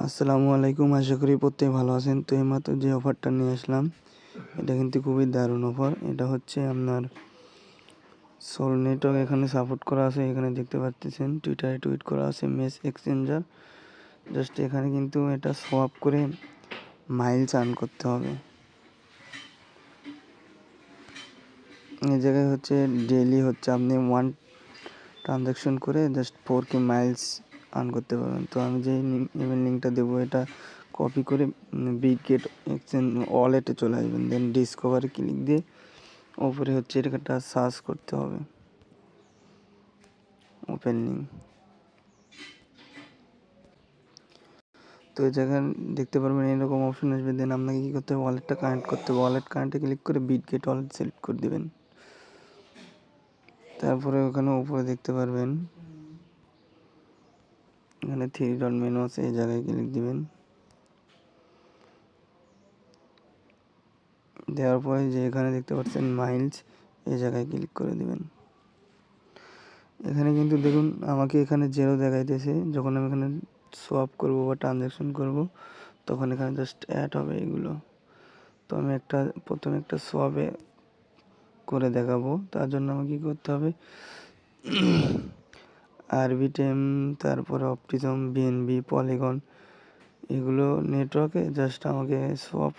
আসসালামু আলাইকুম। আশা করি প্রত্যেকে ভালো আছেন। তো এইমাত্র যে অফারটা নিয়ে আসলাম, এটা কিন্তু খুবই দারুণ অফার। এটা হচ্ছে আপনার সোল নেটওয়ার্ক এখানে সাপোর্ট করা আছে। এখানে দেখতে পাচ্ছেন টুইটারে টুইট করা আছে মেস এক্সচেঞ্জার। জাস্ট এখানে কিন্তু এটা সোয়াপ করে মাইলস আর্ন করতে হবে। এই জায়গায় হচ্ছে ডেইলি হচ্ছে আপনি 1 ট্রানজাকশন করে জাস্ট 4K মাইলস আর্ন করতে পারবেন। তো আমি যে ইমেল লিঙ্কটা দেবো এটা কপি করে বিগগেট এক্সচেঞ্জ ওয়ালেটে চলে আসবেন। দেন ডিসকভারে ক্লিক দিয়ে ওপরে হচ্ছে এটা সার্চ করতে হবে ওপেন লিঙ্ক। তো এই জায়গায় দেখতে পারবেন এরকম অপশন আসবে। দেন আপনাকে কী করতে হবে, ওয়ালেটটা কানেক্ট করতে হবে। ওয়ালেট কানেক্টে ক্লিক করে বিটগেট ওয়ালেট সিলেক্ট করে দেবেন। তারপরে ওখানে উপরে দেখতে পারবেন এখানে 3 ডট মেনু আছে, এই জায়গায় ক্লিক দিবেন। দেওয়ার পরে যে এখানে দেখতে পাচ্ছেন মাইলস, এই জায়গায় ক্লিক করে দিবেন। এখানে কিন্তু দেখুন আমাকে এখানে 0 দেখাইতেছে। যখন আমি এখানে সোয়াপ করব বা ট্রানজ্যাকশন করব তখন এখানে জাস্ট অ্যাড হবে এগুলো। তো আমি প্রথমে একটা সোয়াপে করে দেখাবো। তার জন্য আমাকে কী করতে হবে, আরবিটেম, তারপরে অপটিজম, বিএনবি, পলিগন, এগুলো নেটওয়ার্কে জাস্ট আমাকে সোয়াপ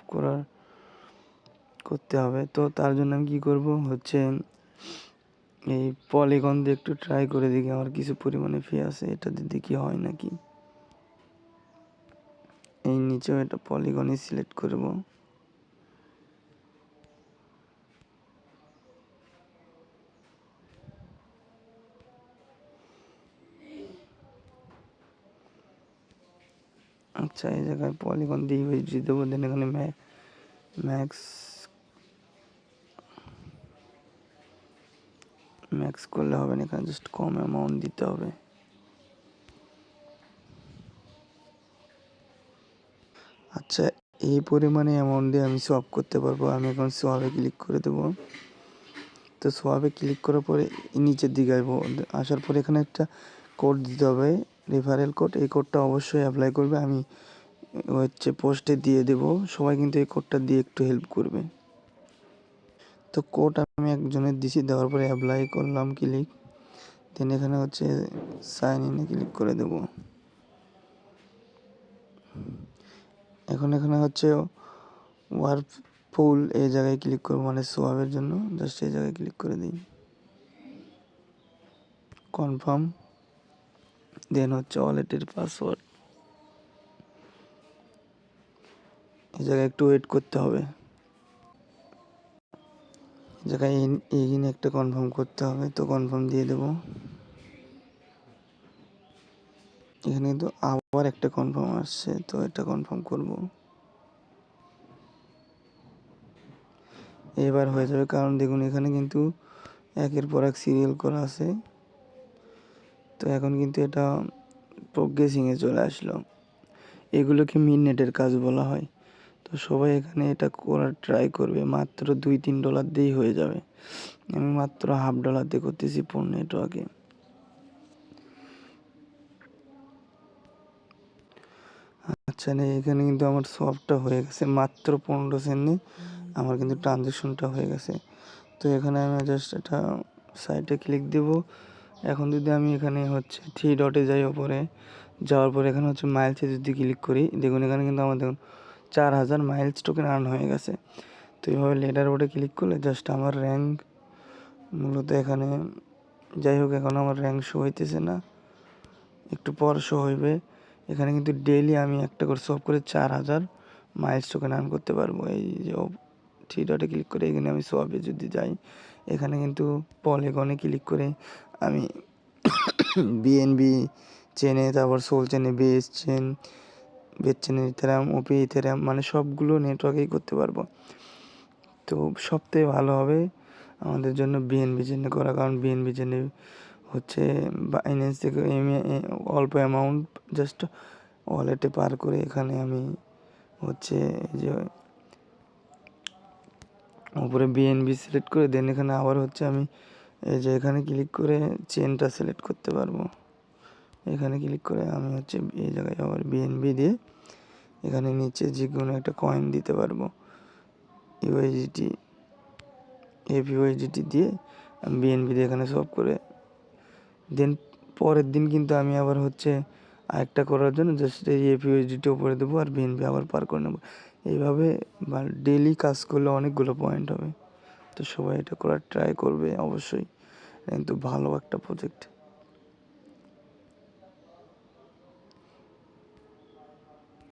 করতে হবে। তো তার জন্য আমি কী করব হচ্ছে এই পলিগন দিয়ে একটু ট্রাই করে দেখি আমার কিছু পরিমাণে ফি আছে, এটা দিয়ে দেখি হয় নাকি। এই নিচেও এটা পলিগনই সিলেক্ট করব। আচ্ছা, এই জায়গায় পলিগন দিয়ে ইউএসডি দেবো। দেন এখানে ম্যাক্স করলে হবে না, এখানে জাস্ট কম অ্যামাউন্ট দিতে হবে। আচ্ছা, এই পরিমাণে অ্যামাউন্ট দিয়ে আমি সোয়াপ করতে পারবো। আমি এখন সোয়াপে ক্লিক করে দেবো। তো সোয়াপে ক্লিক করার পরে নিচের দিকে আসবো। আসার পরে এখানে একটা কোড দিতে হবে, রেফারেল কোড। এই কোডটা অবশ্যই অ্যাপ্লাই করবে। আমি হচ্ছে পোস্টে দিয়ে দেবো। সবাই কিন্তু এই কোডটা দিয়ে একটু হেল্প করবে। তো কোড আমি একজনের দিছি, দেওয়ার পরে অ্যাপ্লাই করলাম ক্লিক। দেন এখানে হচ্ছে সাইন ইনে ক্লিক করে দেবো। এখন এখানে হচ্ছে ওয়ার্কফুল, এই জায়গায় ক্লিক করবো, মানে সোয়াবের জন্য জাস্ট এই জায়গায় ক্লিক করে দিই, কনফার্ম। দেন হচ্ছে ওয়ালেটের পাসওয়ার্ড, এই জায়গায় একটু ওয়েট করতে হবে। এই জায়গায় এগিয়ে একটা কনফার্ম করতে হবে, তো কনফার্ম দিয়ে দেবো। এখানে কিন্তু আবার একটা কনফার্ম আসছে, তো এটা কনফার্ম করব। এবার হয়ে যাবে, কারণ দেখুন এখানে কিন্তু একের পর এক সিরিয়াল করা আছে। তো এখন কিন্তু এটা প্রোগ্রেসিংয়ে চলে আসলো। এগুলোকে মিননেটের কাজ বলা হয়। তো সবাই এখানে এটা করার ট্রাই করবে। মাত্র $2-3 দিয়েই হয়ে যাবে। আমি মাত্র $1/2 দিয়ে করতেছি ফোন নেটওয়ার্কে। আচ্ছা, এখানে কিন্তু আমার সবটা হয়ে গেছে। মাত্র 15 সেকেন্ডে আমার কিন্তু ট্রানজ্যাকশনটা হয়ে গেছে। তো এখানে আমি জাস্ট এটা সাইটে ক্লিক দেব। এখন যদি আমি এখানে হচ্ছে 3 ডটে যাই, ওপরে যাওয়ার পরে এখানে হচ্ছে মাইলসে যদি ক্লিক করি, দেখুন এখানে কিন্তু আমার দেখুন 4000 মাইলস টোকেন আর্ন হয়ে গেছে। তো এইভাবে লেডার বোর্ডে ক্লিক করলে জাস্ট আমার র্যাঙ্ক মূলত এখানে, যাই হোক এখন আমার র্যাঙ্ক শো হইতেছে না, একটু পর শো হইবে। এখানে কিন্তু ডেইলি আমি একটা করে সব করে 4000 মাইলস টোকেন আর্ন করতে পারবো। এই যে 3 ডটে ক্লিক করে এখানে আমি সোয়াপে যদি যাই, এখানে কিন্তু পলিগনে ক্লিক করে আমি বিএনবি চেনে, তারপর সোল চেনে, বেস চেনে, ইথেরিয়াম, ওপি, ইথেরিয়াম, মানে সবগুলো নেটওয়ার্কেই করতে পারবো। তো সবথেকে ভালো হবে আমাদের জন্য বিএনবি চেনে করা, কারণ বিএনবি চেনে হচ্ছে বাইন্যান্স থেকে অল্প অ্যামাউন্ট জাস্ট ওয়ালেটে পার করে এখানে আমি হচ্ছে এই যে উপরে বিএনবি সিলেক্ট করে দেন এখানে আবার হচ্ছে আমি এই যে এখানে ক্লিক করে চেনটা সিলেক্ট করতে পারবো। এখানে ক্লিক করে আমি হচ্ছে এই জায়গায় আবার বিএনবি দিয়ে এখানে নিচে যে কোনো একটা কয়েন দিতে পারবো। ইউএসডিটি এফইউএসডিটি দিয়ে আমি বিএনবি দিয়ে এখানে সব করে দেন পরের দিন কিন্তু আমি আবার হচ্ছে আরেকটা করার জন্য জাস্ট এই এফইউএসডিটি উপরে দেবো আর বিএনবি আবার পার করে নেবো। এইভাবে ডেইলি কাজ করলে অনেকগুলো পয়েন্ট হবে। তো সবাই এটা করার ট্রাই করবে অবশ্যই, কিন্তু ভালো একটা প্রজেক্ট।